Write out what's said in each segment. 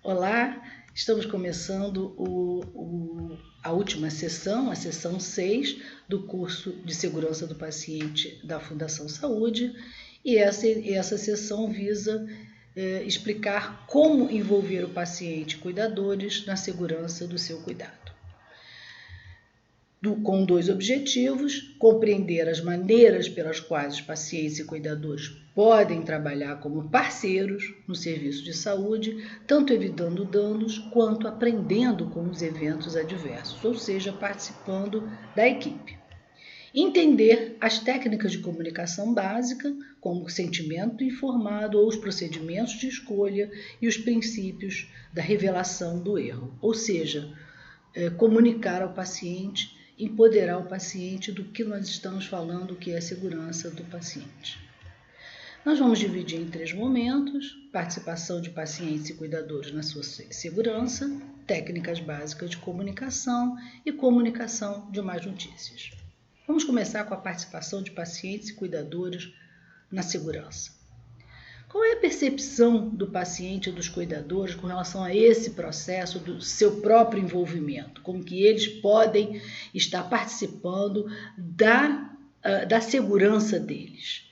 Olá, estamos começando a última sessão, a sessão 6 do curso de Segurança do Paciente da Fundação Saúde, e essa sessão visa explicar como envolver o paciente e cuidadores na segurança do seu cuidado. Com dois objetivos: compreender as maneiras pelas quais os pacientes e cuidadores podem trabalhar como parceiros no serviço de saúde, tanto evitando danos quanto aprendendo com os eventos adversos, ou seja, participando da equipe. Entender as técnicas de comunicação básica, como o sentimento informado ou os procedimentos de escolha e os princípios da revelação do erro, ou seja, comunicar ao paciente, empoderar o paciente do que nós estamos falando, que é a segurança do paciente. Nós vamos dividir em 3 momentos: participação de pacientes e cuidadores na sua segurança, técnicas básicas de comunicação e comunicação de más notícias. Vamos começar com a participação de pacientes e cuidadores na segurança. Qual é a percepção do paciente e dos cuidadores com relação a esse processo do seu próprio envolvimento? Como que eles podem estar participando da segurança deles?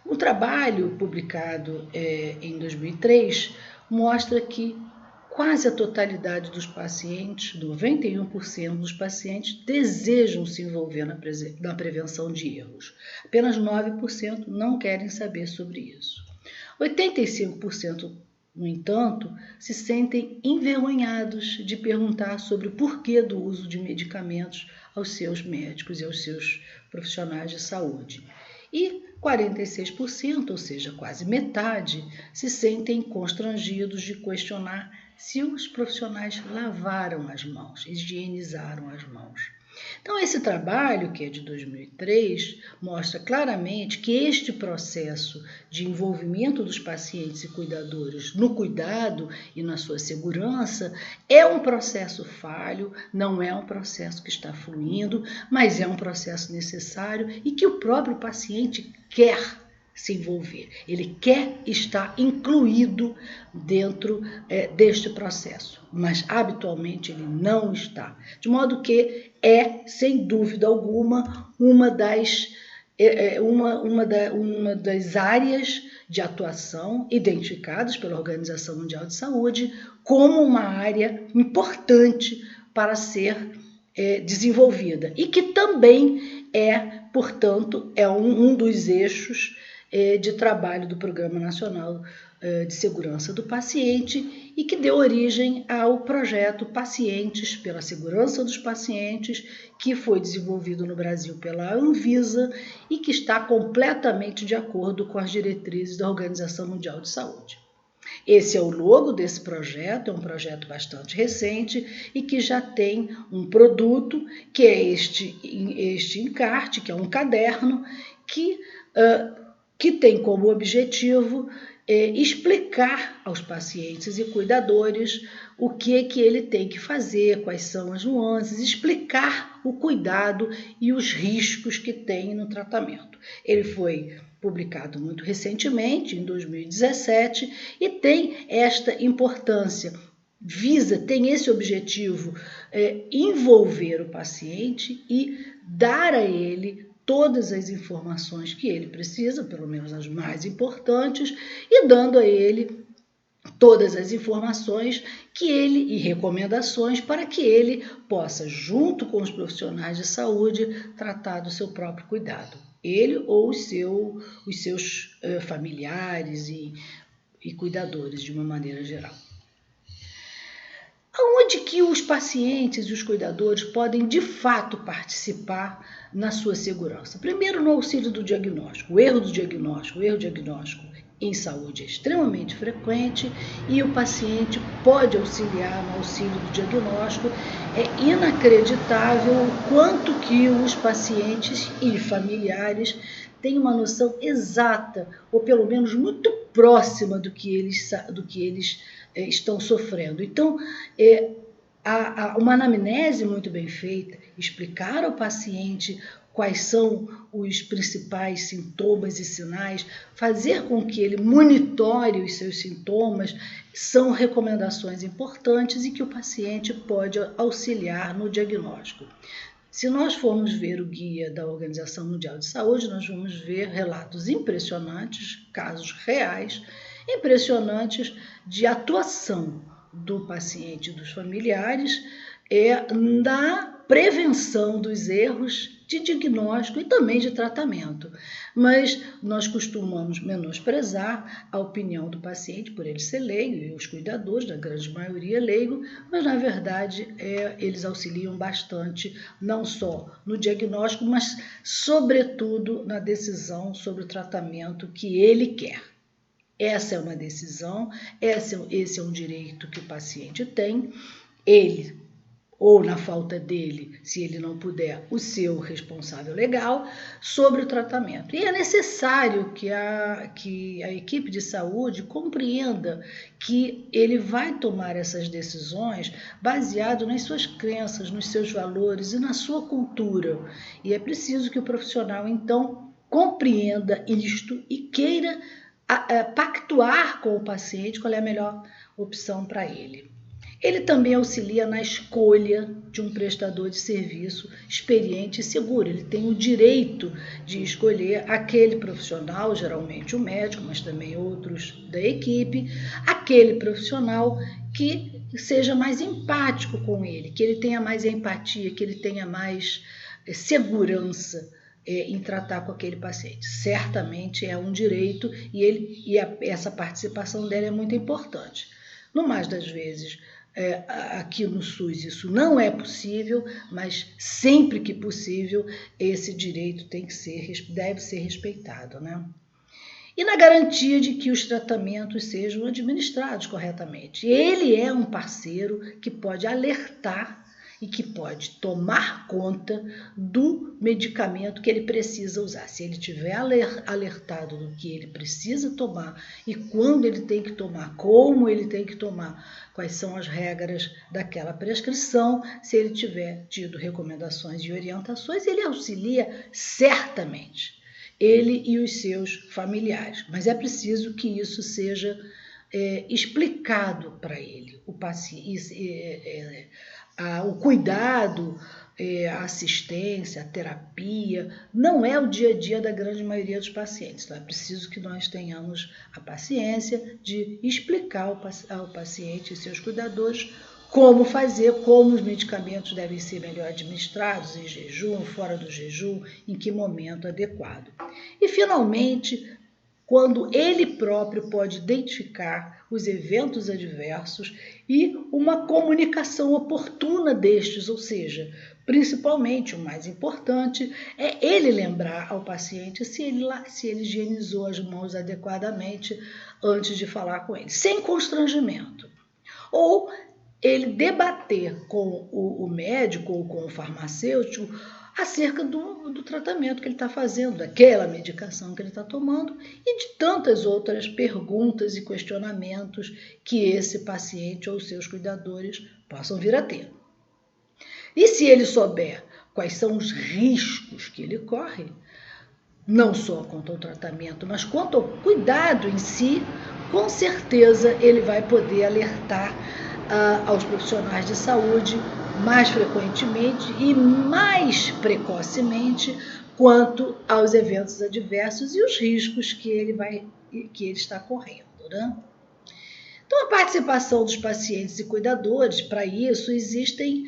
Um trabalho publicado em 2003 mostra que quase a totalidade dos pacientes, 91% dos pacientes, desejam se envolver na prevenção de erros. Apenas 9% não querem saber sobre isso. 85%, no entanto, se sentem envergonhados de perguntar sobre o porquê do uso de medicamentos aos seus médicos e aos seus profissionais de saúde. E 46%, ou seja, quase metade, se sentem constrangidos de questionar se os profissionais lavaram as mãos, higienizaram as mãos. Então, esse trabalho, que é de 2003, mostra claramente que este processo de envolvimento dos pacientes e cuidadores no cuidado e na sua segurança é um processo falho, não é um processo que está fluindo, mas é um processo necessário e que o próprio paciente quer se envolver, ele quer estar incluído dentro deste processo, mas habitualmente ele não está, de modo que é, sem dúvida alguma, uma das áreas de atuação identificadas pela Organização Mundial de Saúde como uma área importante para ser desenvolvida e que também portanto, um dos eixos de trabalho do Programa Nacional de Segurança do Paciente e que deu origem ao projeto Pacientes pela Segurança dos Pacientes, que foi desenvolvido no Brasil pela Anvisa e que está completamente de acordo com as diretrizes da Organização Mundial de Saúde. Esse é o logo desse projeto, é um projeto bastante recente e que já tem um produto, que é este encarte, que é um caderno, que tem como objetivo explicar aos pacientes e cuidadores o que ele tem que fazer, quais são as nuances, explicar o cuidado e os riscos que tem no tratamento. Ele foi publicado muito recentemente, em 2017, e tem esta importância, tem esse objetivo, envolver o paciente e dar a ele todas as informações que ele precisa, pelo menos as mais importantes, e dando a ele todas as informações e recomendações para que ele possa, junto com os profissionais de saúde, tratar do seu próprio cuidado. Ele ou os seus familiares e cuidadores, de uma maneira geral. Aonde que os pacientes e os cuidadores podem, de fato, participar na sua segurança? Primeiro, no auxílio do diagnóstico. O erro diagnóstico em saúde é extremamente frequente e o paciente pode auxiliar no auxílio do diagnóstico. É inacreditável o quanto que os pacientes e familiares têm uma noção exata, ou pelo menos muito próxima do que eles estão sofrendo. Então, uma anamnese muito bem feita, explicar ao paciente quais são os principais sintomas e sinais, fazer com que ele monitore os seus sintomas, são recomendações importantes e que o paciente pode auxiliar no diagnóstico. Se nós formos ver o guia da Organização Mundial de Saúde, nós vamos ver relatos impressionantes, casos reais, impressionantes de atuação do paciente e dos familiares na prevenção dos erros de diagnóstico e também de tratamento. Mas nós costumamos menosprezar a opinião do paciente por ele ser leigo e os cuidadores, na grande maioria leigo, mas na verdade eles auxiliam bastante, não só no diagnóstico, mas sobretudo na decisão sobre o tratamento que ele quer. Essa é uma decisão, esse é um direito que o paciente tem, ele, ou na falta dele, se ele não puder, o seu responsável legal, sobre o tratamento. E é necessário que a equipe de saúde compreenda que ele vai tomar essas decisões baseado nas suas crenças, nos seus valores e na sua cultura. E é preciso que o profissional, então, compreenda isto e queira pactuar com o paciente qual é a melhor opção para ele. Ele também auxilia na escolha de um prestador de serviço experiente e seguro. Ele tem o direito de escolher aquele profissional, geralmente o médico, mas também outros da equipe, aquele profissional que seja mais empático com ele, que ele tenha mais empatia, que ele tenha mais segurança em tratar com aquele paciente. Certamente é um direito e essa participação dele é muito importante. No mais das vezes, aqui no SUS isso não é possível, mas sempre que possível esse direito deve ser respeitado, né? E na garantia de que os tratamentos sejam administrados corretamente. Ele é um parceiro que pode alertar e que pode tomar conta do medicamento que ele precisa usar. Se ele tiver alertado do que ele precisa tomar e quando ele tem que tomar, como ele tem que tomar, quais são as regras daquela prescrição, se ele tiver tido recomendações e orientações, ele auxilia certamente, ele e os seus familiares. Mas é preciso que isso seja explicado para ele, o paciente. O cuidado, a assistência, a terapia, não é o dia a dia da grande maioria dos pacientes. Então é preciso que nós tenhamos a paciência de explicar ao paciente e seus cuidadores como fazer, como os medicamentos devem ser melhor administrados, em jejum, fora do jejum, em que momento adequado. E, finalmente, quando ele próprio pode identificar os eventos adversos e uma comunicação oportuna destes, ou seja, principalmente o mais importante é ele lembrar ao paciente se ele higienizou as mãos adequadamente antes de falar com ele, sem constrangimento. Ou ele debater com o médico ou com o farmacêutico acerca do tratamento que ele está fazendo, daquela medicação que ele está tomando e de tantas outras perguntas e questionamentos que esse paciente ou seus cuidadores possam vir a ter. E se ele souber quais são os riscos que ele corre, não só quanto ao tratamento, mas quanto ao cuidado em si, com certeza ele vai poder alertar aos profissionais de saúde mais frequentemente e mais precocemente quanto aos eventos adversos e os riscos que ele está correndo, né? Então, a participação dos pacientes e cuidadores, para isso, existem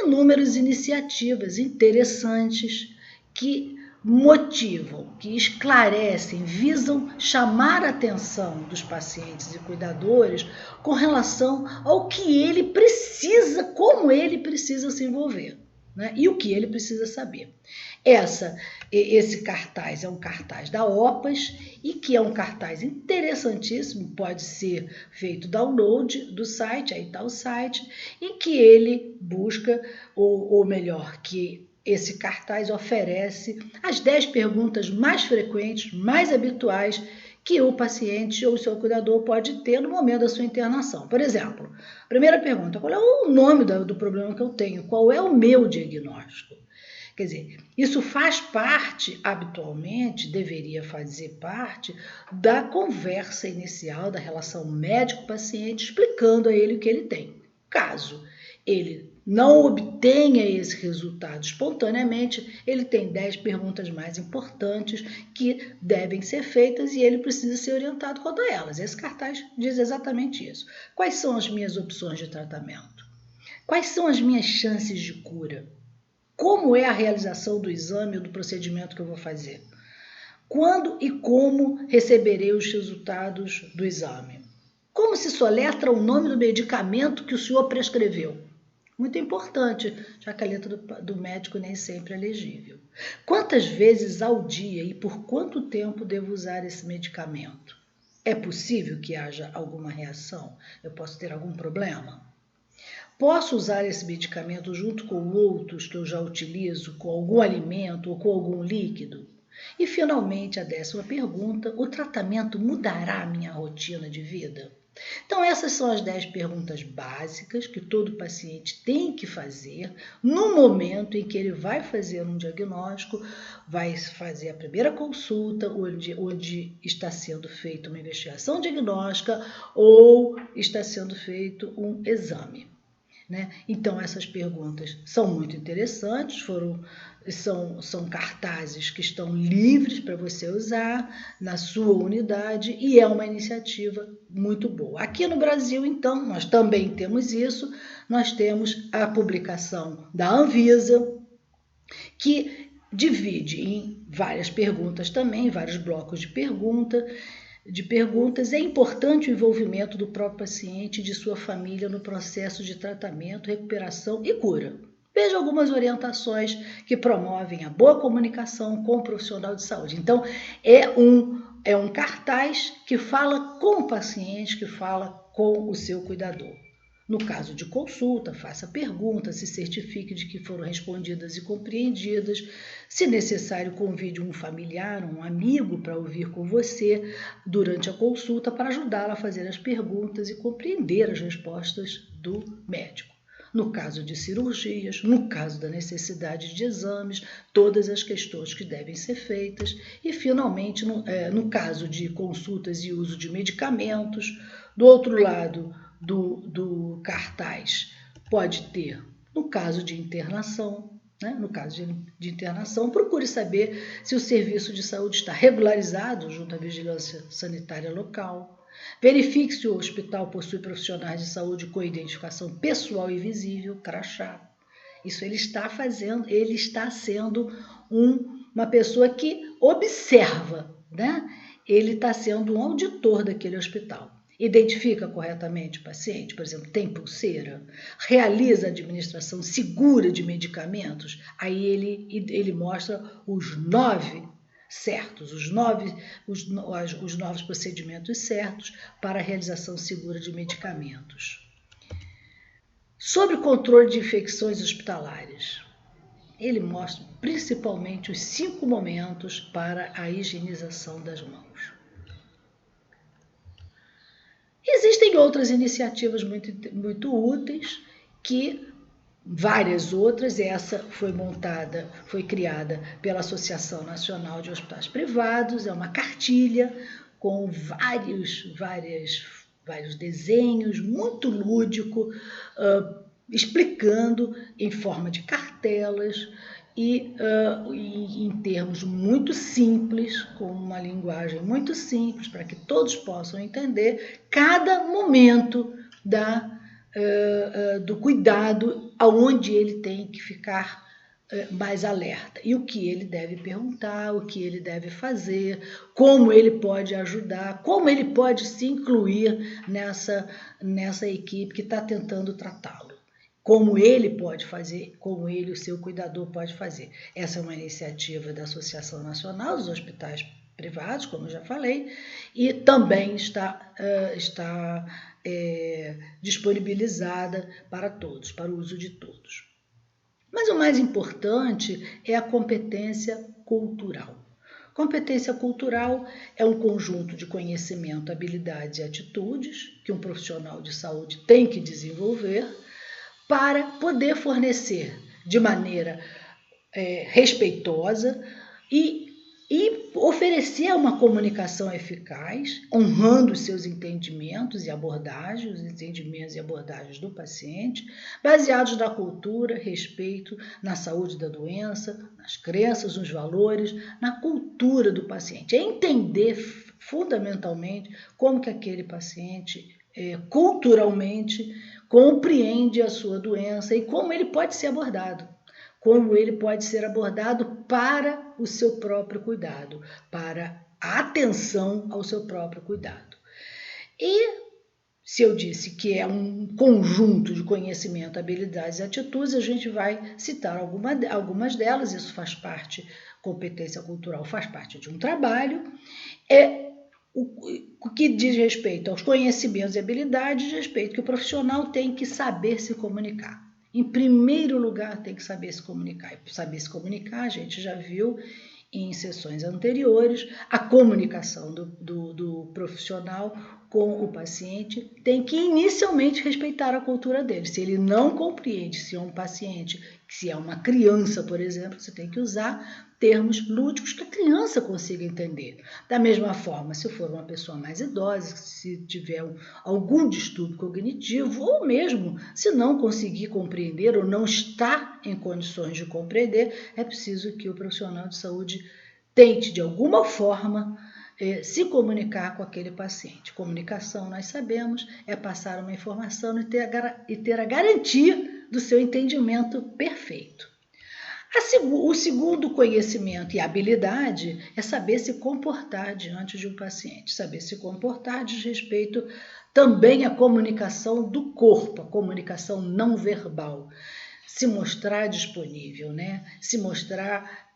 inúmeras iniciativas interessantes que motivam, que esclarecem, visam chamar a atenção dos pacientes e cuidadores com relação ao que ele precisa, como ele precisa se envolver, né? E o que ele precisa saber. Esse cartaz é um cartaz da OPAS e que é um cartaz interessantíssimo, pode ser feito download do site, aí está o site, em que ele busca, ou melhor, que esse cartaz oferece as 10 perguntas mais frequentes, mais habituais que o paciente ou o seu cuidador pode ter no momento da sua internação. Por exemplo, primeira pergunta, qual é o nome do problema que eu tenho? Qual é o meu diagnóstico? Quer dizer, isso faz parte, habitualmente, deveria fazer parte da conversa inicial da relação médico-paciente, explicando a ele o que ele tem. Caso ele não obtenha esse resultado espontaneamente, ele tem 10 perguntas mais importantes que devem ser feitas e ele precisa ser orientado quanto a elas. Esse cartaz diz exatamente isso. Quais são as minhas opções de tratamento? Quais são as minhas chances de cura? Como é a realização do exame ou do procedimento que eu vou fazer? Quando e como receberei os resultados do exame? Como se soletra o nome do medicamento que o senhor prescreveu? Muito importante, já que a letra do médico nem sempre é legível. Quantas vezes ao dia e por quanto tempo devo usar esse medicamento? É possível que haja alguma reação? Eu posso ter algum problema? Posso usar esse medicamento junto com outros que eu já utilizo, com algum alimento ou com algum líquido? E, finalmente, a 10ª pergunta, o tratamento mudará a minha rotina de vida? Então, essas são as 10 perguntas básicas que todo paciente tem que fazer no momento em que ele vai fazer um diagnóstico, vai fazer a primeira consulta, onde está sendo feita uma investigação diagnóstica ou está sendo feito um exame. Né? Então, essas perguntas são muito interessantes, são cartazes que estão livres para você usar na sua unidade e é uma iniciativa muito boa. Aqui no Brasil, então, nós também temos isso, nós temos a publicação da Anvisa, que divide em várias perguntas também, vários blocos de perguntas, é importante o envolvimento do próprio paciente e de sua família no processo de tratamento, recuperação e cura. Veja algumas orientações que promovem a boa comunicação com o profissional de saúde. Então, é um cartaz que fala com o paciente, que fala com o seu cuidador. No caso de consulta, faça perguntas, se certifique de que foram respondidas e compreendidas. Se necessário, convide um familiar, um amigo para ouvir com você durante a consulta para ajudá-la a fazer as perguntas e compreender as respostas do médico. No caso de cirurgias, no caso da necessidade de exames, todas as questões que devem ser feitas e, finalmente, no caso de consultas e uso de medicamentos, do outro lado do cartaz pode ter, no caso de internação, né? No caso de internação, procure saber se o serviço de saúde está regularizado junto à vigilância sanitária local. Verifique se o hospital possui profissionais de saúde com identificação pessoal e visível, crachá. Isso ele está fazendo, ele está sendo uma pessoa que observa, né? Ele está sendo um auditor daquele hospital. Identifica corretamente o paciente, por exemplo, tem pulseira, realiza a administração segura de medicamentos, aí ele mostra os 9 certos, os novos procedimentos certos para a realização segura de medicamentos. Sobre o controle de infecções hospitalares, ele mostra principalmente os 5 momentos para a higienização das mãos. Existem outras iniciativas muito úteis que várias outras, essa foi criada pela Associação Nacional de Hospitais Privados, é uma cartilha com vários desenhos, muito lúdico, explicando em forma de cartelas e em termos muito simples, com uma linguagem muito simples, para que todos possam entender cada momento do cuidado, aonde ele tem que ficar mais alerta e o que ele deve perguntar, o que ele deve fazer, como ele pode ajudar, como ele pode se incluir nessa equipe que está tentando tratá-lo, como ele pode fazer, como ele, o seu cuidador, pode fazer. Essa é uma iniciativa da Associação Nacional dos Hospitais Privados, como eu já falei, e também está disponibilizada para todos, para o uso de todos. Mas o mais importante é a competência cultural. Competência cultural é um conjunto de conhecimento, habilidades e atitudes que um profissional de saúde tem que desenvolver para poder fornecer de maneira respeitosa e oferecer uma comunicação eficaz, honrando os seus entendimentos e abordagens, os entendimentos e abordagens do paciente, baseados na cultura, respeito, na saúde da doença, nas crenças, nos valores, na cultura do paciente. É entender fundamentalmente como que aquele paciente culturalmente compreende a sua doença e como ele pode ser abordado. Como ele pode ser abordado para o seu próprio cuidado, para a atenção ao seu próprio cuidado. E se eu disse que é um conjunto de conhecimento, habilidades e atitudes, a gente vai citar algumas delas, isso faz parte, competência cultural faz parte de um trabalho, o que diz respeito aos conhecimentos e habilidades, diz respeito que o profissional tem que saber se comunicar. Em primeiro lugar, tem que saber se comunicar. E saber se comunicar, a gente já viu em sessões anteriores, a comunicação do profissional com o paciente tem que inicialmente respeitar a cultura dele. Se ele não compreende se é um paciente, se é uma criança, por exemplo, você tem que usar termos lúdicos que a criança consiga entender. Da mesma forma, se for uma pessoa mais idosa, se tiver algum distúrbio cognitivo, ou mesmo se não conseguir compreender ou não está em condições de compreender, é preciso que o profissional de saúde tente, de alguma forma, se comunicar com aquele paciente. Comunicação, nós sabemos, é passar uma informação e ter a garantia do seu entendimento perfeito. O segundo conhecimento e habilidade é saber se comportar diante de um paciente. Saber se comportar diz respeito também à comunicação do corpo, a comunicação não verbal. Se mostrar disponível, né? Se mostrar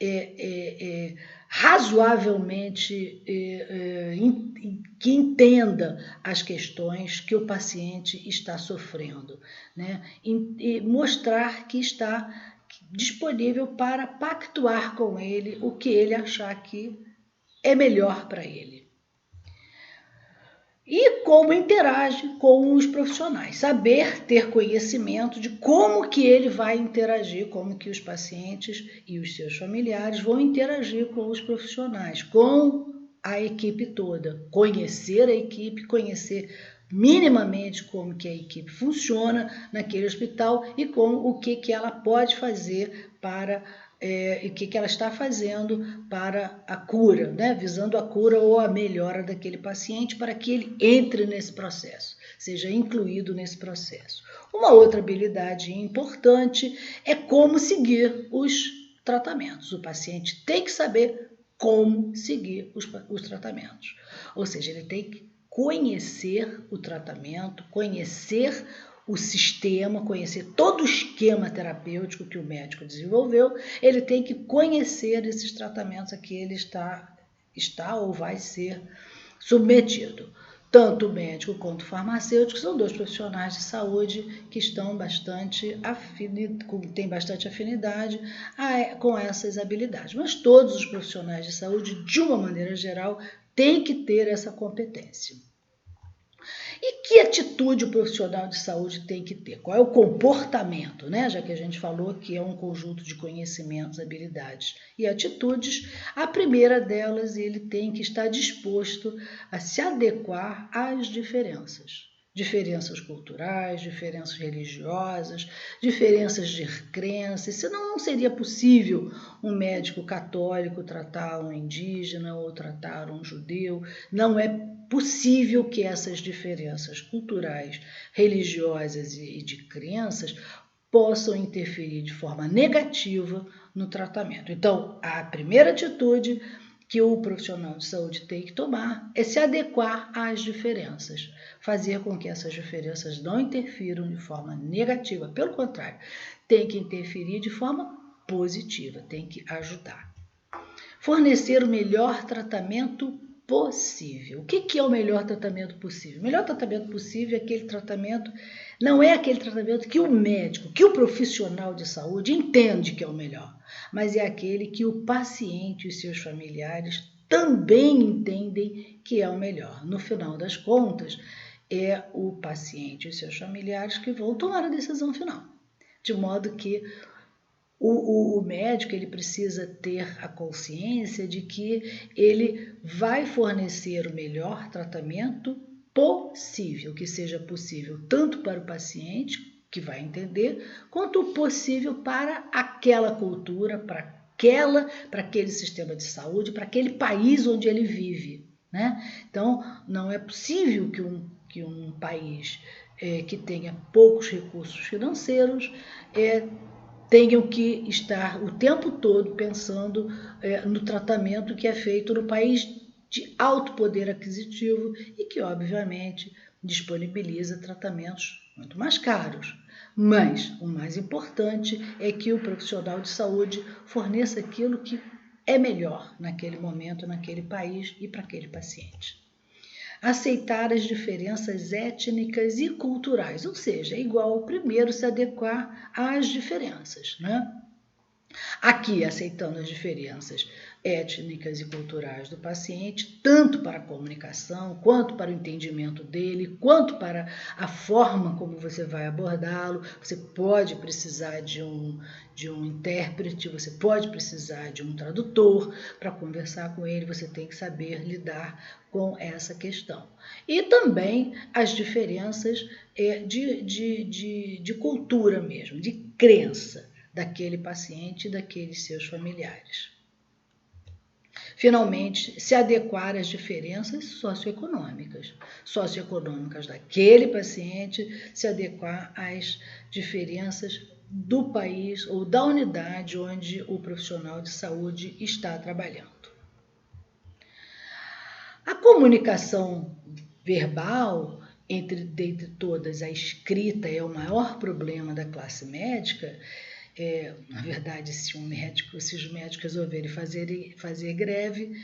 razoavelmente que entenda as questões que o paciente está sofrendo, né? E mostrar que está disponível para pactuar com ele o que ele achar que é melhor para ele. E como interage com os profissionais. Saber ter conhecimento de como que ele vai interagir, como que os pacientes e os seus familiares vão interagir com os profissionais, com a equipe toda. Conhecer a equipe, conhecer minimamente como que a equipe funciona naquele hospital e com o que ela pode fazer para e o que ela está fazendo para a cura, né? Visando a cura ou a melhora daquele paciente para que ele entre nesse processo, seja incluído nesse processo. Uma outra habilidade importante é como seguir os tratamentos. O paciente tem que saber como seguir os tratamentos, ou seja, ele tem que conhecer o tratamento, conhecer o sistema, conhecer todo o esquema terapêutico que o médico desenvolveu, ele tem que conhecer esses tratamentos a que ele está ou vai ser submetido. Tanto o médico quanto o farmacêutico são dois profissionais de saúde que estão têm bastante afinidade com essas habilidades. Mas todos os profissionais de saúde, de uma maneira geral, têm que ter essa competência. E que atitude o profissional de saúde tem que ter? Qual é o comportamento, né? Já que a gente falou que é um conjunto de conhecimentos, habilidades e atitudes, a primeira delas, ele tem que estar disposto a se adequar às diferenças. Diferenças culturais, diferenças religiosas, diferenças de crenças. Senão não seria possível um médico católico tratar um indígena ou tratar um judeu. Não é possível que essas diferenças culturais, religiosas e de crenças possam interferir de forma negativa no tratamento. Então, a primeira atitude que o profissional de saúde tem que tomar é se adequar às diferenças, fazer com que essas diferenças não interfiram de forma negativa, pelo contrário, tem que interferir de forma positiva, tem que ajudar. Fornecer o melhor tratamento possível. O que é o melhor tratamento possível? O melhor tratamento possível é aquele tratamento, não é aquele tratamento que o médico, que o profissional de saúde entende que é o melhor, mas é aquele que o paciente e os seus familiares também entendem que é o melhor. No final das contas, é o paciente e os seus familiares que vão tomar a decisão final, de modo que O médico ele precisa ter a consciência de que ele vai fornecer o melhor tratamento possível, que seja possível tanto para o paciente, que vai entender, quanto possível para aquela cultura, para aquele sistema de saúde, para aquele país onde ele vive, né? Então, não é possível que um país que tenha poucos recursos financeiros tenham que estar o tempo todo pensando no tratamento que é feito no país de alto poder aquisitivo e que, obviamente, disponibiliza tratamentos muito mais caros. Mas o mais importante é que o profissional de saúde forneça aquilo que é melhor naquele momento, naquele país e para aquele paciente. Aceitar as diferenças étnicas e culturais, ou seja, é igual ao primeiro se adequar às diferenças, né? Aqui, aceitando as diferenças étnicas e culturais do paciente, tanto para a comunicação, quanto para o entendimento dele, quanto para a forma como você vai abordá-lo. Você pode precisar de um intérprete, você pode precisar de um tradutor para conversar com ele, você tem que saber lidar com essa questão. E também as diferenças de cultura mesmo, de crença daquele paciente e daqueles seus familiares. Finalmente, se adequar às diferenças socioeconômicas daquele paciente, se adequar às diferenças do país ou da unidade onde o profissional de saúde está trabalhando. A comunicação verbal, dentre todas, a escrita é o maior problema da classe médica. Na verdade, se os médicos resolverem fazer greve,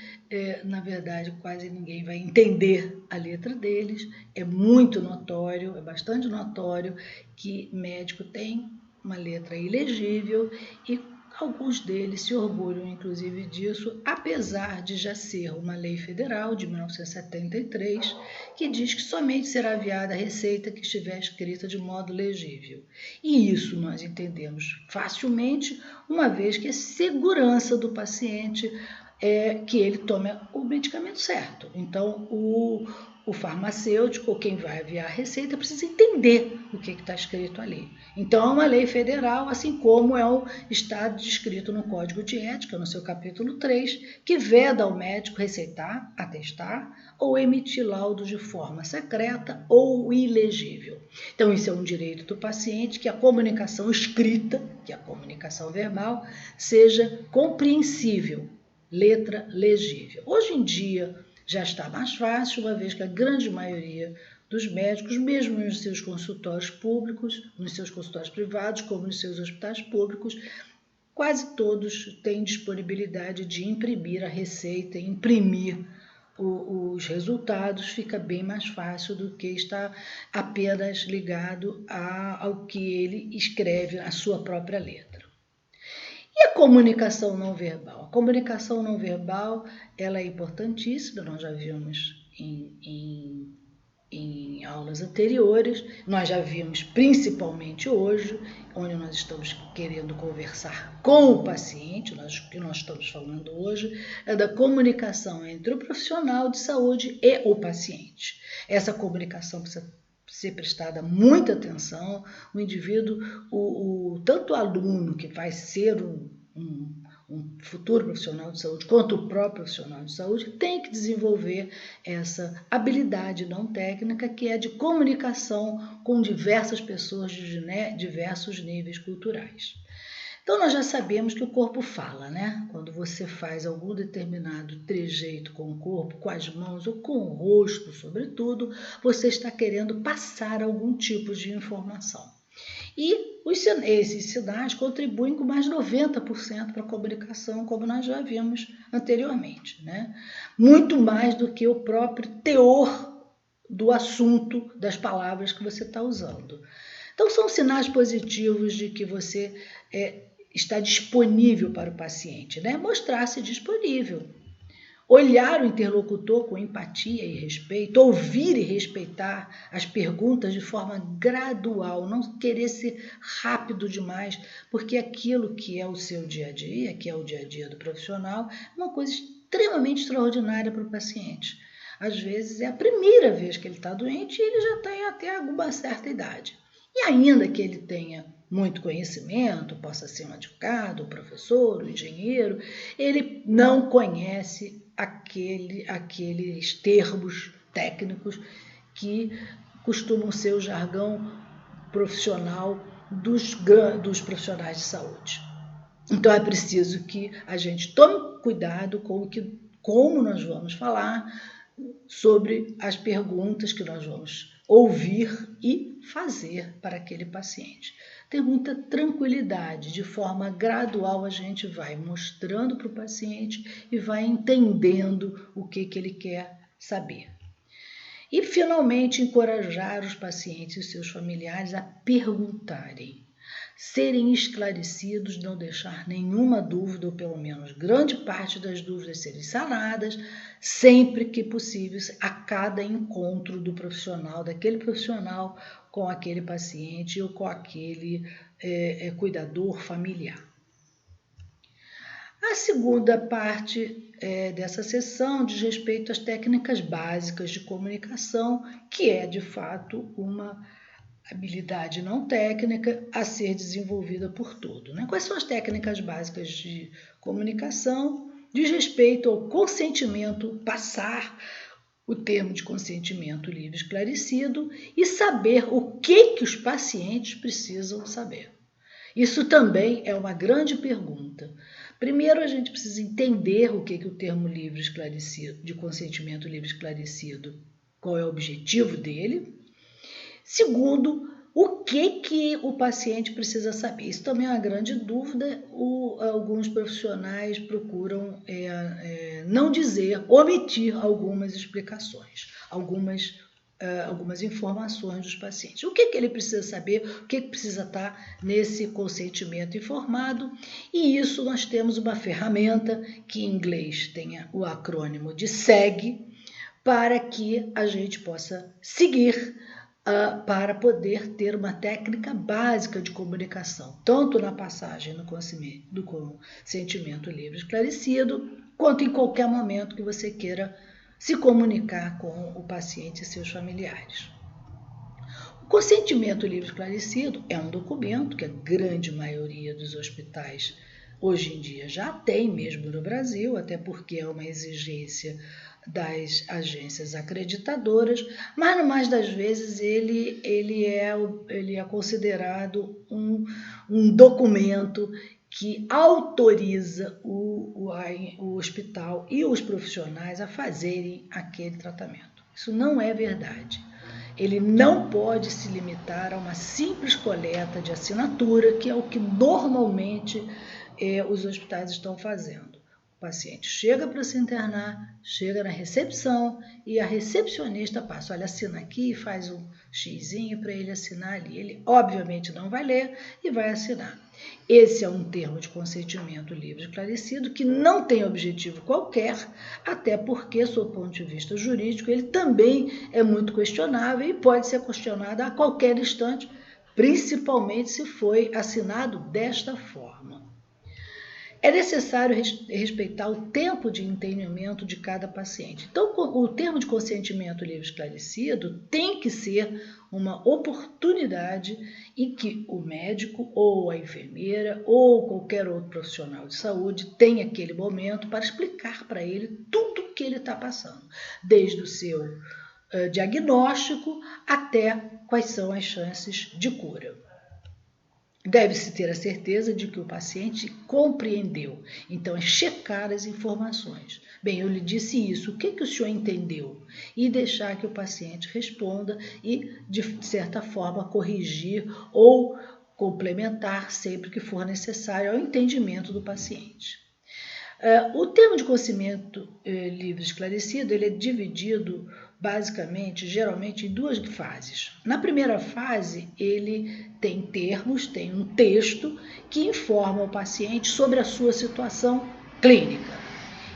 na verdade, quase ninguém vai entender a letra deles. É muito notório, é bastante notório que médico tem uma letra ilegível e alguns deles se orgulham, inclusive, disso, apesar de já ser uma lei federal de 1973, que diz que somente será enviada a receita que estiver escrita de modo legível. E isso nós entendemos facilmente, uma vez que é segurança do paciente que ele tome o medicamento certo. Então, o farmacêutico, ou quem vai enviar a receita, precisa entender o que está escrito ali. Então, é uma lei federal, assim como está descrito no Código de Ética, no seu capítulo 3, que veda ao médico receitar, atestar ou emitir laudos de forma secreta ou ilegível. Então, isso é um direito do paciente, que a comunicação escrita, que a comunicação verbal, seja compreensível, letra legível. Hoje em dia, já está mais fácil, uma vez que a grande maioria dos médicos, mesmo nos seus consultórios públicos, nos seus consultórios privados, como nos seus hospitais públicos, quase todos têm disponibilidade de imprimir a receita, imprimir os resultados, fica bem mais fácil do que estar apenas ligado ao que ele escreve, a sua própria letra. E a comunicação não verbal? A comunicação não verbal ela é importantíssima, nós já vimos em aulas anteriores, nós já vimos principalmente hoje, onde nós estamos querendo conversar com o paciente, o que nós estamos falando hoje é da comunicação entre o profissional de saúde e o paciente. Essa comunicação precisa ser prestada muita atenção, o indivíduo, tanto o aluno que vai ser um futuro profissional de saúde, quanto o próprio profissional de saúde, tem que desenvolver essa habilidade não técnica que é de comunicação com diversas pessoas de diversos níveis culturais. Então, nós já sabemos que o corpo fala, né? Quando você faz algum determinado trejeito com o corpo, com as mãos ou com o rosto, sobretudo, você está querendo passar algum tipo de informação. E esses sinais contribuem com mais de 90% para a comunicação, como nós já vimos anteriormente, né? Muito mais do que o próprio teor do assunto, das palavras que você está usando. Então, são sinais positivos de que você está disponível para o paciente, né? Mostrar-se disponível. olhar o interlocutor com empatia e respeito, ouvir e respeitar as perguntas de forma gradual, não querer ser rápido demais, porque aquilo que é o seu dia a dia, que é o dia a dia do profissional, é uma coisa extremamente extraordinária para o paciente. Às vezes é a primeira vez que ele está doente e ele já tem até alguma certa idade. E ainda que ele tenha muito conhecimento, possa ser um advogado, um professor, um engenheiro, ele não conhece aqueles termos técnicos que costumam ser o jargão profissional dos profissionais de saúde. Então é preciso que a gente tome cuidado com como nós vamos falar sobre as perguntas que nós vamos ouvir e fazer para aquele paciente. Tem muita tranquilidade, de forma gradual a gente vai mostrando para o paciente e vai entendendo o que ele quer saber. E, finalmente, encorajar os pacientes e seus familiares a perguntarem, serem esclarecidos, não deixar nenhuma dúvida, ou pelo menos grande parte das dúvidas serem sanadas, sempre que possível, a cada encontro do profissional, daquele profissional com aquele paciente ou com aquele cuidador familiar. A segunda parte dessa sessão diz respeito às técnicas básicas de comunicação, que é, de fato, uma habilidade não técnica a ser desenvolvida por todo. Quais são as técnicas básicas de comunicação? Diz respeito ao consentimento, passar o termo de consentimento livre e esclarecido e saber o que os pacientes precisam saber. Isso também é uma grande pergunta. Primeiro, a gente precisa entender o que o termo livre esclarecido, de consentimento livre esclarecido, qual é o objetivo dele. Segundo, o que o paciente precisa saber? Isso também é uma grande dúvida. Alguns profissionais procuram não dizer, omitir algumas explicações, algumas informações dos pacientes. O que ele precisa saber, o que precisa estar nesse consentimento informado, e isso nós temos uma ferramenta que em inglês tem o acrônimo de SEG, para que a gente possa seguir para poder ter uma técnica básica de comunicação, tanto na passagem do consentimento livre esclarecido, quanto em qualquer momento que você queira se comunicar com o paciente e seus familiares. O consentimento livre esclarecido é um documento que a grande maioria dos hospitais hoje em dia já tem, mesmo no Brasil, até porque é uma exigência das agências acreditadoras, mas no mais das vezes ele é considerado um documento que autoriza o hospital e os profissionais a fazerem aquele tratamento. Isso não é verdade. Ele não pode se limitar a uma simples coleta de assinatura, que é o que normalmente os hospitais estão fazendo. O paciente chega para se internar, chega na recepção e a recepcionista passa, olha, assina aqui e faz um xizinho para ele assinar ali. Ele obviamente não vai ler e vai assinar. Esse é um termo de consentimento livre esclarecido que não tem objetivo qualquer, até porque, sob o ponto de vista jurídico, ele também é muito questionável e pode ser questionado a qualquer instante, principalmente se foi assinado desta forma. É necessário respeitar o tempo de entendimento de cada paciente. Então, o termo de consentimento livre esclarecido tem que ser uma oportunidade em que o médico ou a enfermeira ou qualquer outro profissional de saúde tem aquele momento para explicar para ele tudo o que ele está passando, desde o seu diagnóstico até quais são as chances de cura. Deve-se ter a certeza de que o paciente compreendeu. Então, é checar as informações. Bem, eu lhe disse isso, o que o senhor entendeu? E deixar que o paciente responda e, de certa forma, corrigir ou complementar sempre que for necessário ao entendimento do paciente. O termo de consentimento livre esclarecido, ele é dividido basicamente, geralmente, em duas fases. Na primeira fase, ele tem termos, tem um texto que informa o paciente sobre a sua situação clínica.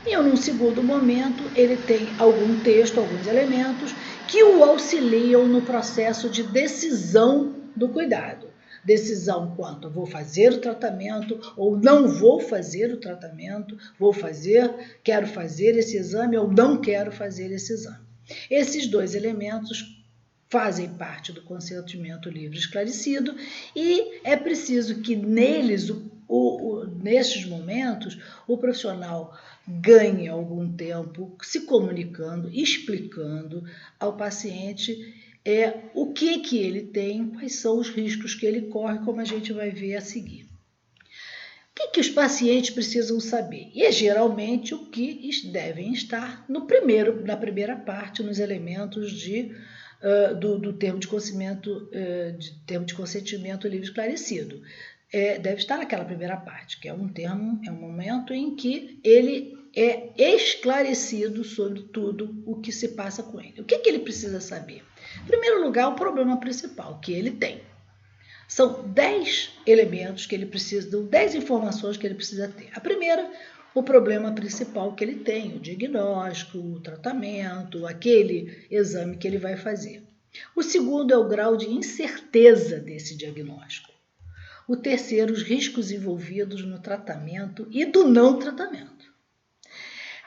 E num segundo momento, ele tem algum texto, alguns elementos que o auxiliam no processo de decisão do cuidado. Decisão quanto vou fazer o tratamento ou não vou fazer o tratamento, quero fazer esse exame ou não quero fazer esse exame. Esses dois elementos fazem parte do consentimento livre esclarecido e é preciso que neles, nestes momentos, o profissional ganhe algum tempo se comunicando, explicando ao paciente o que ele tem, quais são os riscos que ele corre, como a gente vai ver a seguir. O que os pacientes precisam saber? E é geralmente o que devem estar na primeira parte, nos elementos do termo de consentimento livre esclarecido. Deve estar naquela primeira parte, que é um momento em que ele é esclarecido sobre tudo o que se passa com ele. O que ele precisa saber? Em primeiro lugar, o problema principal que ele tem. São 10 elementos que ele precisa, 10 informações que ele precisa ter. A primeira, o problema principal que ele tem, o diagnóstico, o tratamento, aquele exame que ele vai fazer. O segundo é o grau de incerteza desse diagnóstico. O terceiro, os riscos envolvidos no tratamento e do não tratamento.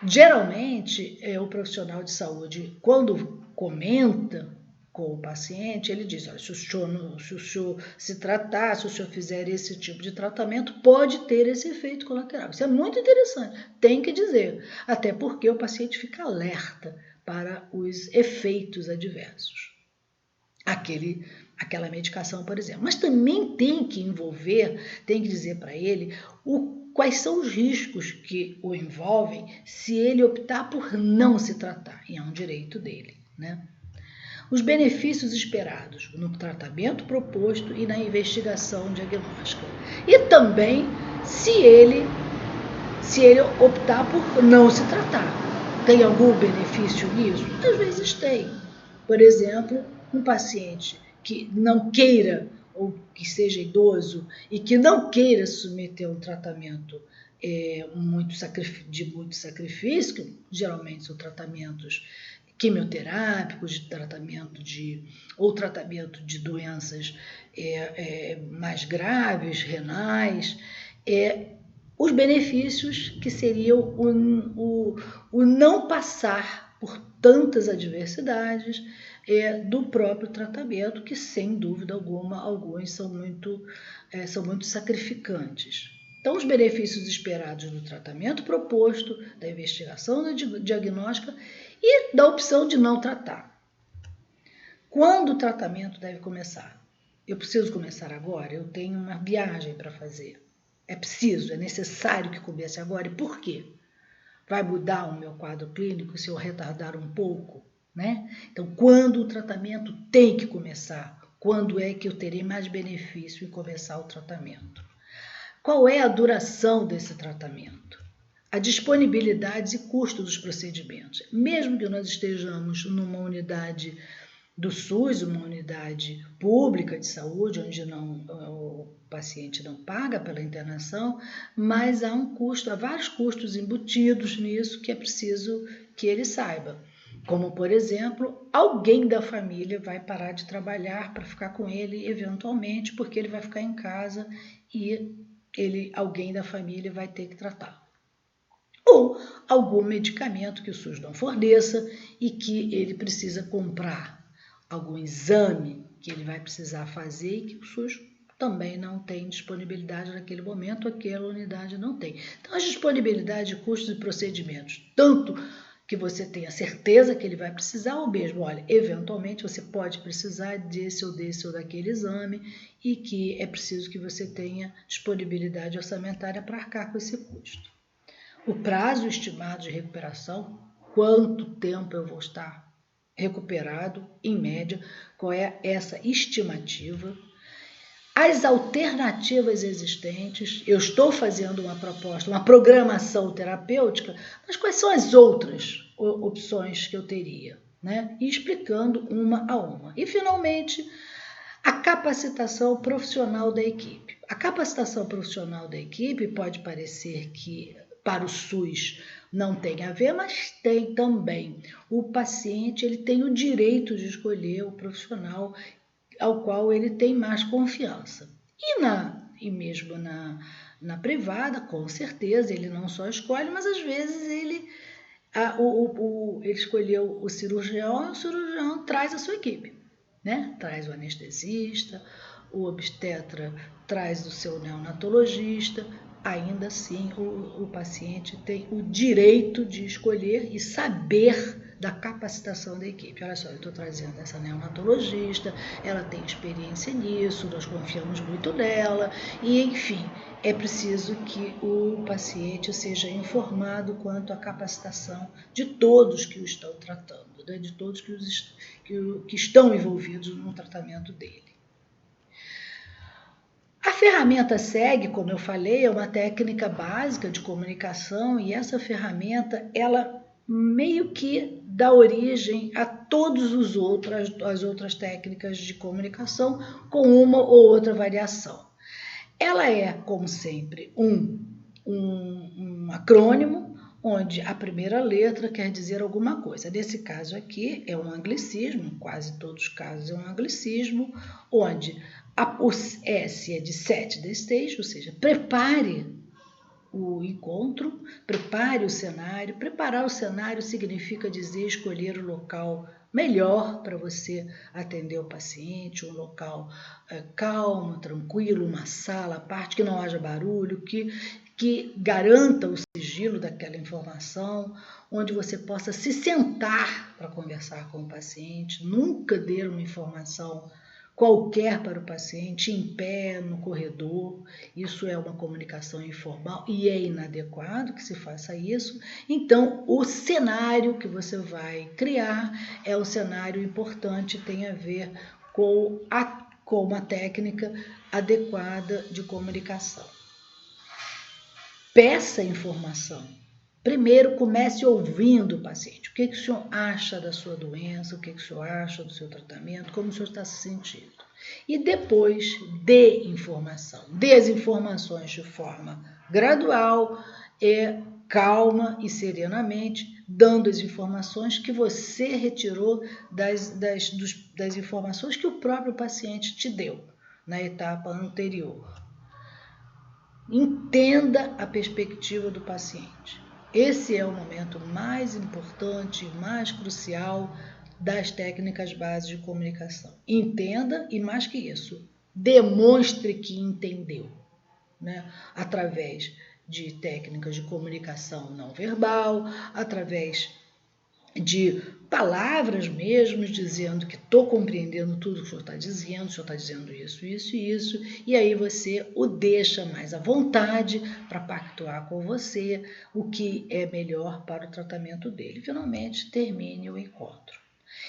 Geralmente, o profissional de saúde, quando comenta com o paciente, ele diz, olha, se o senhor se tratar, se o senhor fizer esse tipo de tratamento, pode ter esse efeito colateral. Isso é muito interessante, tem que dizer, até porque o paciente fica alerta para os efeitos adversos. Aquela medicação, por exemplo. Mas também tem que dizer para ele quais são os riscos que o envolvem se ele optar por não se tratar, e é um direito dele, né? Os benefícios esperados no tratamento proposto e na investigação diagnóstica. E também se ele optar por não se tratar. Tem algum benefício nisso? Às vezes tem. Por exemplo, um paciente que não queira ou que seja idoso e que não queira submeter um tratamento de muito sacrifício, geralmente são tratamentos quimioterápicos, tratamento de doenças mais graves, renais, os benefícios que seriam o não passar por tantas adversidades do próprio tratamento, que sem dúvida alguma alguns são muito sacrificantes. Então, os benefícios esperados do tratamento proposto, da investigação diagnóstica e da opção de não tratar. Quando o tratamento deve começar? Eu preciso começar agora? Eu tenho uma viagem para fazer. É necessário que comece agora. E por quê? Vai mudar o meu quadro clínico se eu retardar um pouco, né? Então, quando o tratamento tem que começar? Quando é que eu terei mais benefício em começar o tratamento? Qual é a duração desse tratamento? A disponibilidade e custo dos procedimentos. Mesmo que nós estejamos numa unidade do SUS, uma unidade pública de saúde, onde o paciente não paga pela internação, mas há vários custos embutidos nisso que é preciso que ele saiba. Como, por exemplo, alguém da família vai parar de trabalhar para ficar com ele, eventualmente, porque ele vai ficar em casa e alguém da família vai ter que tratar. Ou algum medicamento que o SUS não forneça e que ele precisa comprar, algum exame que ele vai precisar fazer e que o SUS também não tem disponibilidade naquele momento, aquela unidade não tem. Então, a disponibilidade de custos e procedimentos, tanto que você tenha certeza que ele vai precisar, ou mesmo, olha, eventualmente você pode precisar desse ou daquele exame e que é preciso que você tenha disponibilidade orçamentária para arcar com esse custo. O prazo estimado de recuperação, quanto tempo eu vou estar recuperado, em média, qual é essa estimativa? As alternativas existentes, eu estou fazendo uma proposta, uma programação terapêutica, mas quais são as outras opções que eu teria, né? E explicando uma a uma. E, finalmente, a capacitação profissional da equipe. A capacitação profissional da equipe pode parecer que para o SUS não tem a ver, mas tem também. O paciente ele tem o direito de escolher o profissional ao qual ele tem mais confiança. E mesmo na privada, com certeza, ele não só escolhe, mas às vezes ele escolheu o cirurgião e o cirurgião traz a sua equipe, né? Traz o anestesista, o obstetra traz o seu neonatologista. Ainda assim, o paciente tem o direito de escolher e saber da capacitação da equipe. Olha só, eu estou trazendo essa neonatologista, ela tem experiência nisso, nós confiamos muito nela, e enfim, é preciso que o paciente seja informado quanto à capacitação de todos que o estão tratando, né? De todos que estão envolvidos no tratamento dele. A ferramenta SEG, como eu falei, é uma técnica básica de comunicação e essa ferramenta, ela meio que dá origem a todas as outras técnicas de comunicação com uma ou outra variação. Ela é, como sempre, um acrônimo, onde a primeira letra quer dizer alguma coisa. Nesse caso aqui é um anglicismo, em quase todos os casos é um anglicismo, onde o S é de set the stage, ou seja, prepare o encontro, prepare o cenário. Preparar o cenário significa dizer escolher o local melhor para você atender o paciente, um local calmo, tranquilo, uma sala à parte, que não haja barulho, que garanta o sigilo daquela informação, onde você possa se sentar para conversar com o paciente, nunca dê uma informação qualquer para o paciente, em pé, no corredor. Isso é uma comunicação informal e é inadequado que se faça isso. Então, o cenário que você vai criar é um cenário importante, tem a ver com uma técnica adequada de comunicação. Peça informação. Primeiro, comece ouvindo o paciente. O que o senhor acha da sua doença? O que o senhor acha do seu tratamento? Como o senhor está se sentindo? E depois, dê informação. Dê as informações de forma gradual, calma e serenamente, dando as informações que você retirou das informações que o próprio paciente te deu na etapa anterior. Entenda a perspectiva do paciente. Esse é o momento mais importante e mais crucial das técnicas básicas de comunicação. Entenda e, mais que isso, demonstre que entendeu, né? Através de técnicas de comunicação não verbal, através de palavras mesmo, dizendo que estou compreendendo tudo que o senhor está dizendo, o senhor está dizendo isso, isso e isso, e aí você o deixa mais à vontade para pactuar com você o que é melhor para o tratamento dele. Finalmente, termine o encontro.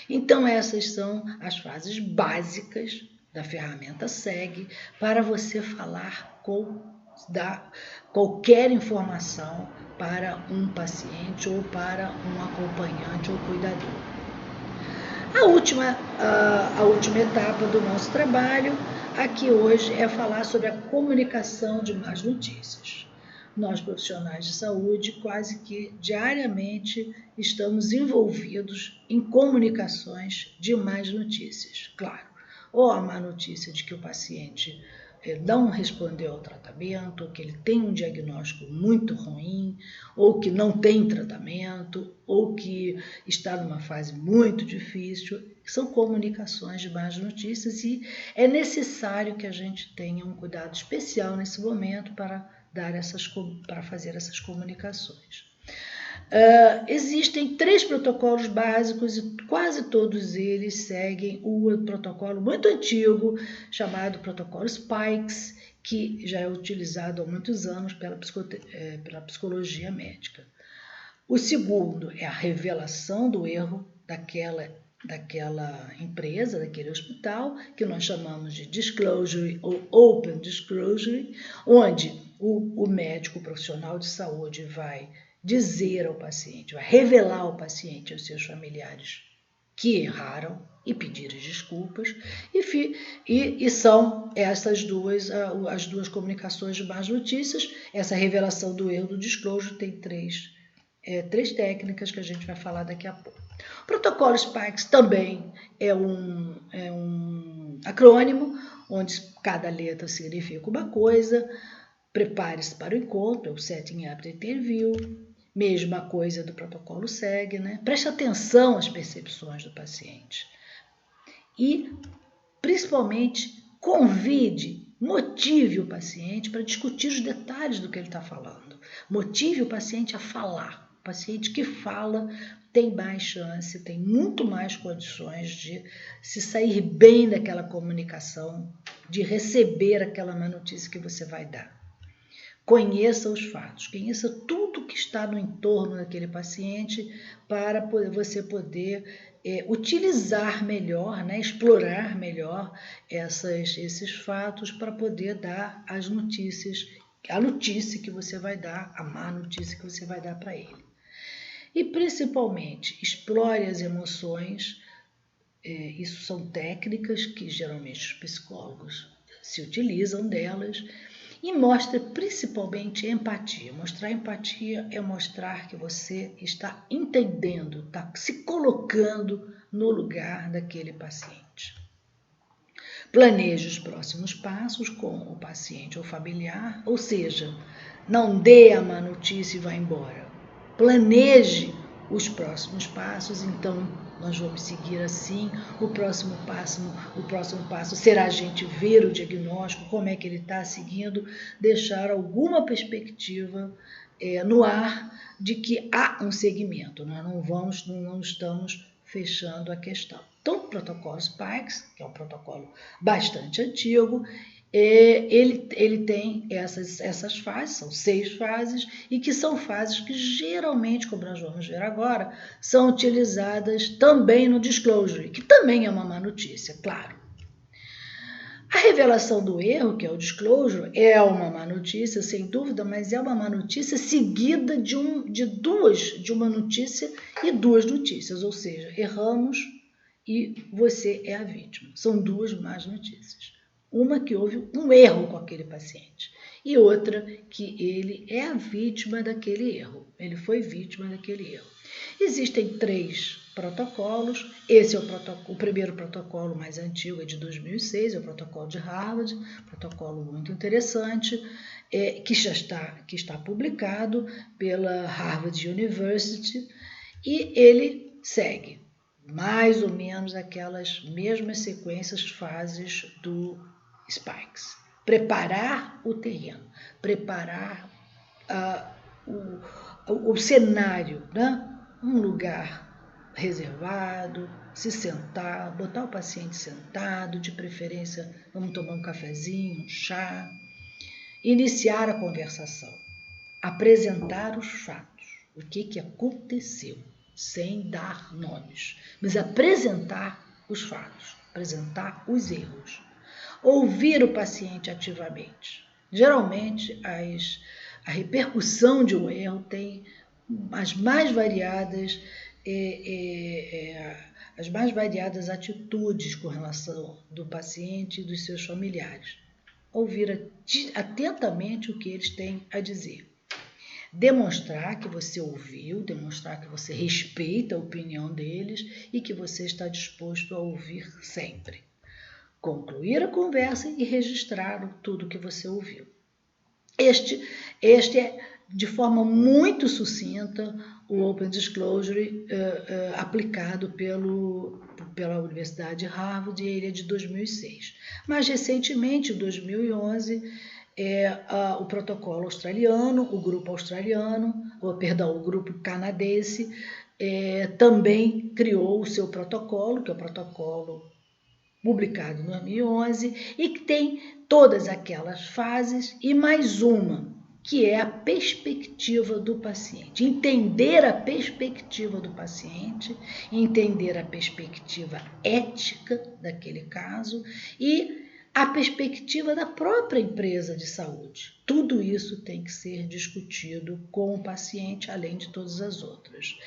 Então, essas são as fases básicas da ferramenta SEG para você falar dar qualquer informação para um paciente ou para um acompanhante ou cuidador. A última etapa do nosso trabalho aqui hoje é falar sobre a comunicação de más notícias. Nós, profissionais de saúde, quase que diariamente estamos envolvidos em comunicações de más notícias. Claro, ou a má notícia de que o paciente não respondeu ao tratamento, ou que ele tem um diagnóstico muito ruim, ou que não tem tratamento, ou que está numa fase muito difícil. São comunicações de más notícias e é necessário que a gente tenha um cuidado especial nesse momento para fazer essas comunicações. Existem 3 protocolos básicos e quase todos eles seguem o protocolo muito antigo chamado protocolo SPIKES, que já é utilizado há muitos anos pela psicologia médica. O segundo é a revelação do erro daquela empresa, daquele hospital, que nós chamamos de disclosure ou open disclosure, onde o médico profissional de saúde vai dizer ao paciente, vai revelar ao paciente e aos seus familiares que erraram e pedir as desculpas, e são essas duas, as duas comunicações de más notícias. Essa revelação do erro do disclosure tem três técnicas que a gente vai falar daqui a pouco. O protocolo SPIKES também é um acrônimo, onde cada letra significa uma coisa. Prepare-se para o encontro, o Setting Up the Interview, mesma coisa do protocolo SEG, né? Preste atenção às percepções do paciente. E, principalmente, convide, motive o paciente para discutir os detalhes do que ele está falando. Motive o paciente a falar. O paciente que fala tem mais chance, tem muito mais condições de se sair bem daquela comunicação, de receber aquela má notícia que você vai dar. Conheça os fatos, conheça tudo que está no entorno daquele paciente para você poder utilizar melhor, né, explorar melhor esses fatos para poder dar as notícias, a notícia que você vai dar, a má notícia que você vai dar para ele. E principalmente, explore as emoções. Isso são técnicas que geralmente os psicólogos se utilizam delas. E mostre principalmente empatia. Mostrar empatia é mostrar que você está entendendo, está se colocando no lugar daquele paciente. Planeje os próximos passos com o paciente ou familiar, ou seja, não dê a má notícia e vá embora. Planeje os próximos passos, então nós vamos seguir assim. O próximo passo será a gente ver o diagnóstico, como é que ele está seguindo, deixar alguma perspectiva no ar de que há um segmento, nós não estamos fechando a questão. Então, o protocolo SPIKES, que é um protocolo bastante antigo, ele tem essas fases, são 6 fases, e que são fases que geralmente, como nós vamos ver agora, são utilizadas também no disclosure, que também é uma má notícia, claro. A revelação do erro, que é o disclosure, é uma má notícia, sem dúvida, mas é uma má notícia seguida de uma notícia e 2 notícias, ou seja, erramos e você é a vítima. São 2 más notícias. Uma que houve um erro com aquele paciente e outra que ele é a vítima daquele erro, ele foi vítima daquele erro. Existem 3 protocolos, esse é o primeiro protocolo mais antigo, é de 2006, é o protocolo de Harvard, protocolo muito interessante, que está publicado pela Harvard University, e ele segue mais ou menos aquelas mesmas sequências, fases do SPIKES. Preparar o terreno, preparar o cenário, né? Um lugar reservado, se sentar, botar o paciente sentado, de preferência vamos tomar um cafezinho, um chá, iniciar a conversação, apresentar os fatos, o que aconteceu, sem dar nomes, mas apresentar os fatos, apresentar os erros, ouvir o paciente ativamente. Geralmente a repercussão de um erro tem as mais variadas atitudes com relação do paciente e dos seus familiares. Ouvir atentamente o que eles têm a dizer. Demonstrar que você ouviu, demonstrar que você respeita a opinião deles e que você está disposto a ouvir sempre. Concluir a conversa e registrar tudo que você ouviu. Este é, de forma muito sucinta, o Open Disclosure aplicado pela Universidade de Harvard, e ele é de 2006. Mais recentemente, em 2011, o protocolo australiano, o grupo canadense, também criou o seu protocolo, que é o protocolo publicado em 2011, e que tem todas aquelas fases e mais uma, que é a perspectiva do paciente. Entender a perspectiva do paciente, entender a perspectiva ética daquele caso e a perspectiva da própria empresa de saúde. Tudo isso tem que ser discutido com o paciente, além de todas as outras.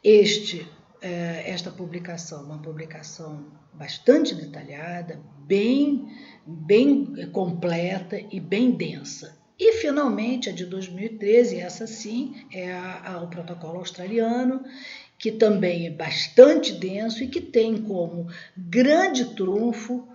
Este esta publicação, uma publicação bastante detalhada, bem completa e bem densa. E, finalmente, a de 2013, essa sim, é o protocolo australiano, que também é bastante denso e que tem como grande trunfo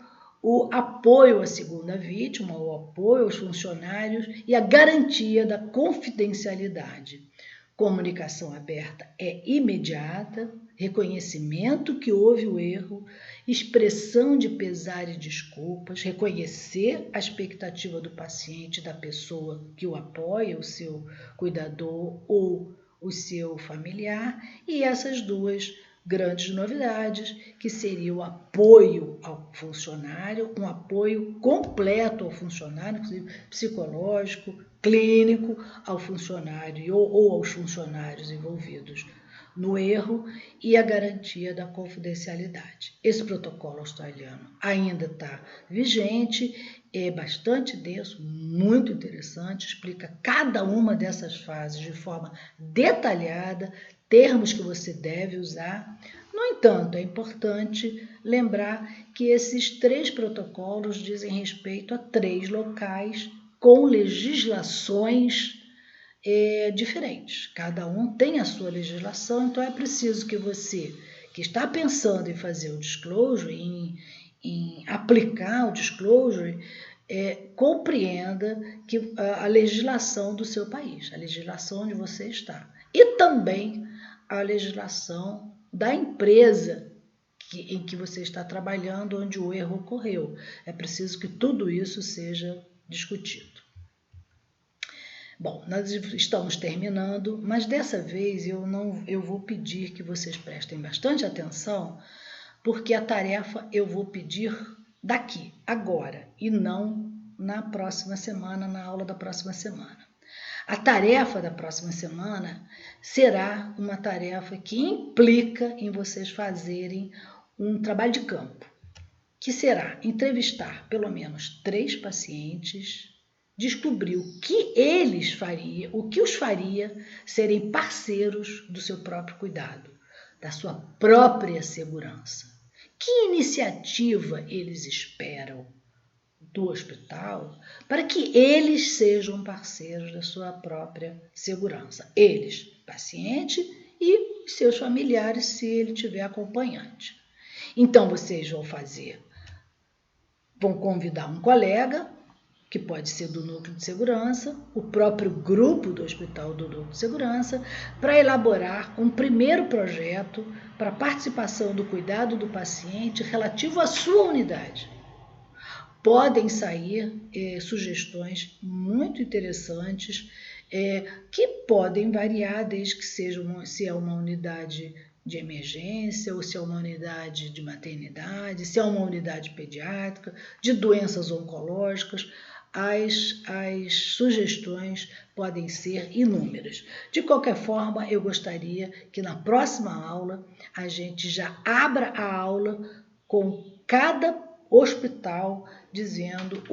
o apoio à segunda vítima, o apoio aos funcionários e a garantia da confidencialidade. Comunicação aberta é imediata, reconhecimento que houve o erro, expressão de pesar e desculpas, reconhecer a expectativa do paciente, da pessoa que o apoia, o seu cuidador ou o seu familiar, e essas duas grandes novidades, que seria o apoio ao funcionário, um apoio completo ao funcionário, inclusive psicológico, clínico, ao funcionário ou aos funcionários envolvidos no erro, e a garantia da confidencialidade. Esse protocolo australiano ainda está vigente, é bastante denso, muito interessante, explica cada uma dessas fases de forma detalhada, termos que você deve usar. No entanto, é importante lembrar que esses 3 protocolos dizem respeito a 3 locais com legislações diferentes. Cada um tem a sua legislação, então é preciso que você, que está pensando em fazer o disclosure, em aplicar o disclosure, compreenda que a legislação do seu país, a legislação onde você está, e também a legislação da empresa em que você está trabalhando, onde o erro ocorreu. É preciso que tudo isso seja discutido. Bom, nós estamos terminando, mas dessa vez eu vou pedir que vocês prestem bastante atenção, porque a tarefa eu vou pedir daqui, agora, e não na próxima semana, na aula da próxima semana. A tarefa da próxima semana será uma tarefa que implica em vocês fazerem um trabalho de campo, que será entrevistar pelo menos 3 pacientes, descobrir o que eles fariam, o que os faria serem parceiros do seu próprio cuidado, da sua própria segurança. Que iniciativa eles esperam do hospital para que eles sejam parceiros da sua própria segurança? Eles, paciente, e seus familiares, se ele tiver acompanhante. Então, vocês vão convidar um colega, que pode ser do núcleo de segurança, o próprio grupo do hospital do núcleo de segurança, para elaborar um primeiro projeto para a participação do cuidado do paciente relativo à sua unidade. Podem sair sugestões muito interessantes, que podem variar desde que se é uma unidade de emergência, ou se é uma unidade de maternidade, se é uma unidade pediátrica, de doenças oncológicas. As sugestões podem ser inúmeras. De qualquer forma, eu gostaria que na próxima aula a gente já abra a aula com cada hospital dizendo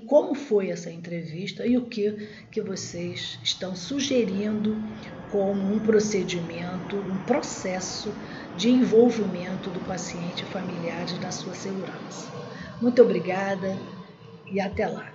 como foi essa entrevista e o que vocês estão sugerindo como um procedimento, um processo de envolvimento do paciente e familiares na sua segurança. Muito obrigada e até lá.